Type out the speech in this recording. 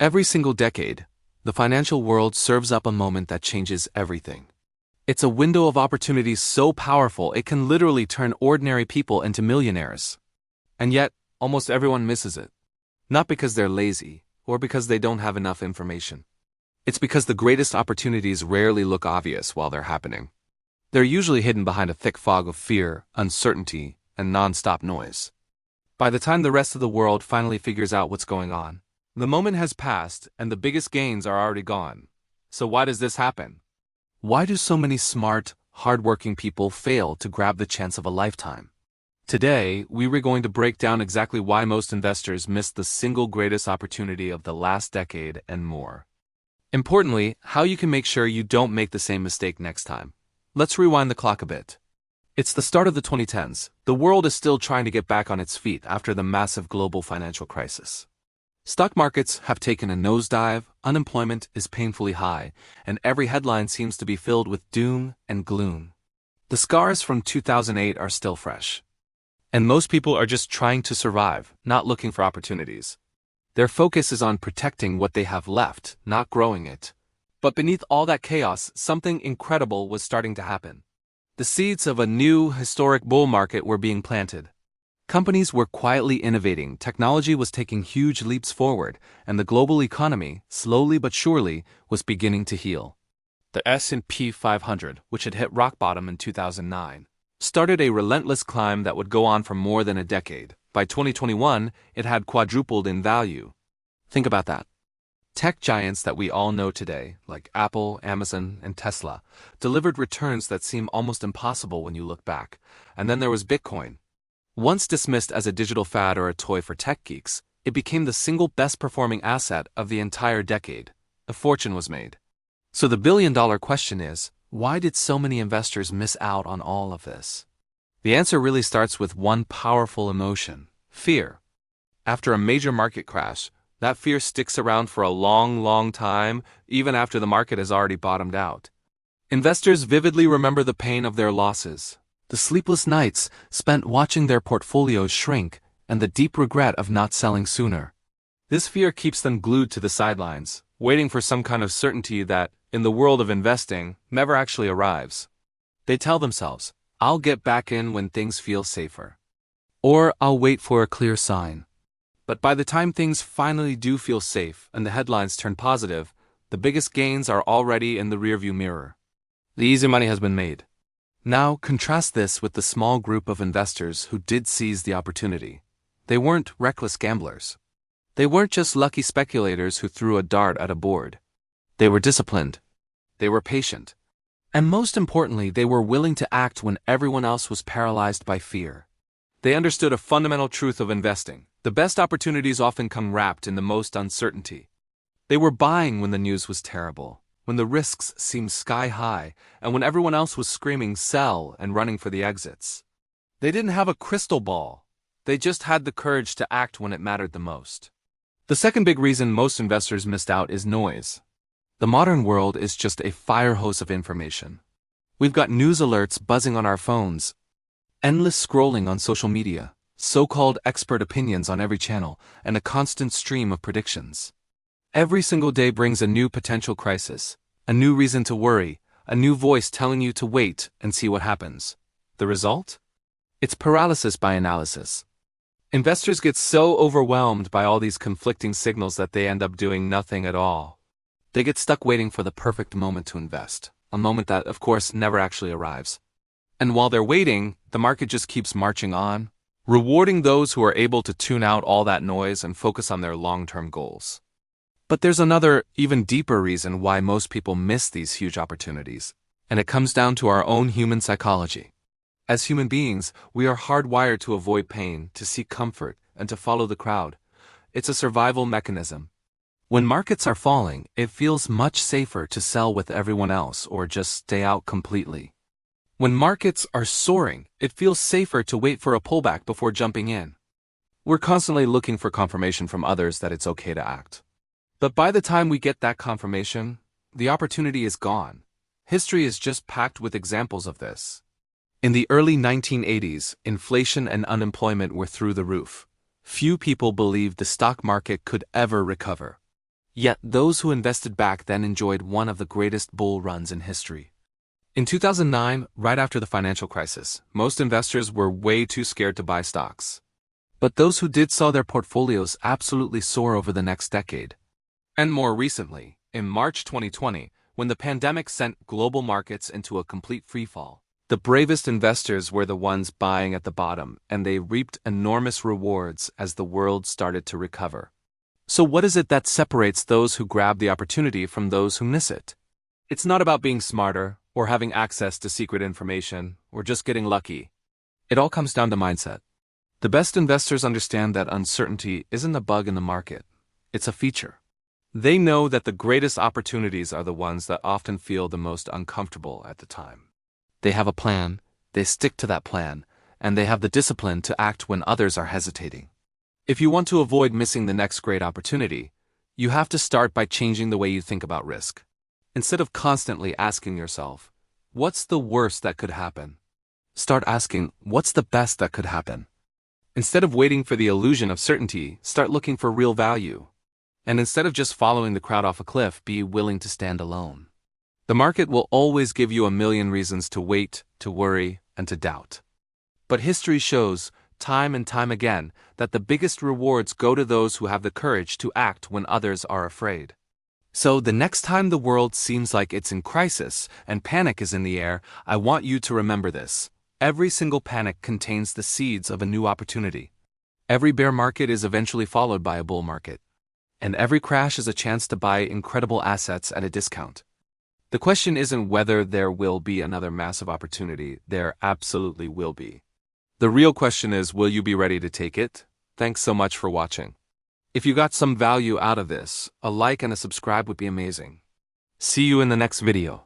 Every single decade, the financial world serves up a moment that changes everything. It's a window of opportunity so powerful it can literally turn ordinary people into millionaires. And yet, almost everyone misses it. Not because they're lazy, or because they don't have enough information. It's because the greatest opportunities rarely look obvious while they're happening. They're usually hidden behind a thick fog of fear, uncertainty, and non-stop noise. By the time the rest of the world finally figures out what's going on, the moment has passed and the biggest gains are already gone. So why does this happen? Why do so many smart, hardworking people fail to grab the chance of a lifetime? Today, we were going to break down exactly why most investors miss the single greatest opportunity of the last decade and more. Importantly, how you can make sure you don't make the same mistake next time. Let's rewind the clock a bit. It's the start of the 2010s. The world is still trying to get back on its feet after the massive global financial crisis. Stock markets have taken a nosedive, unemployment is painfully high, and every headline seems to be filled with doom and gloom. The scars from 2008 are still fresh. And most people are just trying to survive, not looking for opportunities. Their focus is on protecting what they have left, not growing it. But beneath all that chaos, something incredible was starting to happen. The seeds of a new, historic bull market were being planted. Companies were quietly innovating, technology was taking huge leaps forward, and the global economy, slowly but surely, was beginning to heal. The S&P 500, which had hit rock bottom in 2009, started a relentless climb that would go on for more than a decade. By 2021, it had quadrupled in value. Think about that. Tech giants that we all know today, like Apple, Amazon, and Tesla, delivered returns that seem almost impossible when you look back. And then there was Bitcoin. Once dismissed as a digital fad or a toy for tech geeks, it became the single best-performing asset of the entire decade. A fortune was made. So the billion-dollar question is, why did so many investors miss out on all of this? The answer really starts with one powerful emotion: fear. After a major market crash, that fear sticks around for a long, long time, even after the market has already bottomed out. Investors vividly remember the pain of their losses, the sleepless nights spent watching their portfolios shrink, and the deep regret of not selling sooner. This fear keeps them glued to the sidelines, waiting for some kind of certainty that, in the world of investing, never actually arrives. They tell themselves, "I'll get back in when things feel safer." Or, "I'll wait for a clear sign." But by the time things finally do feel safe and the headlines turn positive, the biggest gains are already in the rearview mirror. The easy money has been made. Now, contrast this with the small group of investors who did seize the opportunity. They weren't reckless gamblers. They weren't just lucky speculators who threw a dart at a board. They were disciplined. They were patient. And most importantly, they were willing to act when everyone else was paralyzed by fear. They understood a fundamental truth of investing. The best opportunities often come wrapped in the most uncertainty. They were buying when the news was terrible, when the risks seemed sky high, and when everyone else was screaming sell and running for the exits. They didn't have a crystal ball. They just had the courage to act when it mattered the most. The second big reason most investors missed out is noise. The modern world is just a fire hose of information. We've got news alerts buzzing on our phones, endless scrolling on social media, so-called expert opinions on every channel, and a constant stream of predictions. Every single day brings a new potential crisis, a new reason to worry, a new voice telling you to wait and see what happens. The result? It's paralysis by analysis. Investors get so overwhelmed by all these conflicting signals that they end up doing nothing at all. They get stuck waiting for the perfect moment to invest, a moment that, of course, never actually arrives. And while they're waiting, the market just keeps marching on, rewarding those who are able to tune out all that noise and focus on their long-term goals. But there's another, even deeper reason why most people miss these huge opportunities, and it comes down to our own human psychology. As human beings, we are hardwired to avoid pain, to seek comfort, and to follow the crowd. It's a survival mechanism. When markets are falling, it feels much safer to sell with everyone else or just stay out completely. When markets are soaring, it feels safer to wait for a pullback before jumping in. We're constantly looking for confirmation from others that it's okay to act. But by the time we get that confirmation, the opportunity is gone. History is just packed with examples of this. In the early 1980s, inflation and unemployment were through the roof. Few people believed the stock market could ever recover. Yet those who invested back then enjoyed one of the greatest bull runs in history. In 2009, right after the financial crisis, most investors were way too scared to buy stocks. But those who did saw their portfolios absolutely soar over the next decade. And more recently, in March 2020, when the pandemic sent global markets into a complete freefall, the bravest investors were the ones buying at the bottom, and they reaped enormous rewards as the world started to recover. So what is it that separates those who grab the opportunity from those who miss it? It's not about being smarter, or having access to secret information, or just getting lucky. It all comes down to mindset. The best investors understand that uncertainty isn't a bug in the market, it's a feature. They know that the greatest opportunities are the ones that often feel the most uncomfortable at the time. They have a plan, they stick to that plan, and they have the discipline to act when others are hesitating. If you want to avoid missing the next great opportunity, you have to start by changing the way you think about risk. Instead of constantly asking yourself, what's the worst that could happen? Start asking, what's the best that could happen? Instead of waiting for the illusion of certainty, start looking for real value. And instead of just following the crowd off a cliff, be willing to stand alone. The market will always give you a million reasons to wait, to worry, and to doubt. But history shows, time and time again, that the biggest rewards go to those who have the courage to act when others are afraid. So the next time the world seems like it's in crisis and panic is in the air, I want you to remember this. Every single panic contains the seeds of a new opportunity. Every bear market is eventually followed by a bull market. And every crash is a chance to buy incredible assets at a discount. The question isn't whether there will be another massive opportunity, there absolutely will be. The real question is, will you be ready to take it? Thanks so much for watching. If you got some value out of this, a like and a subscribe would be amazing. See you in the next video.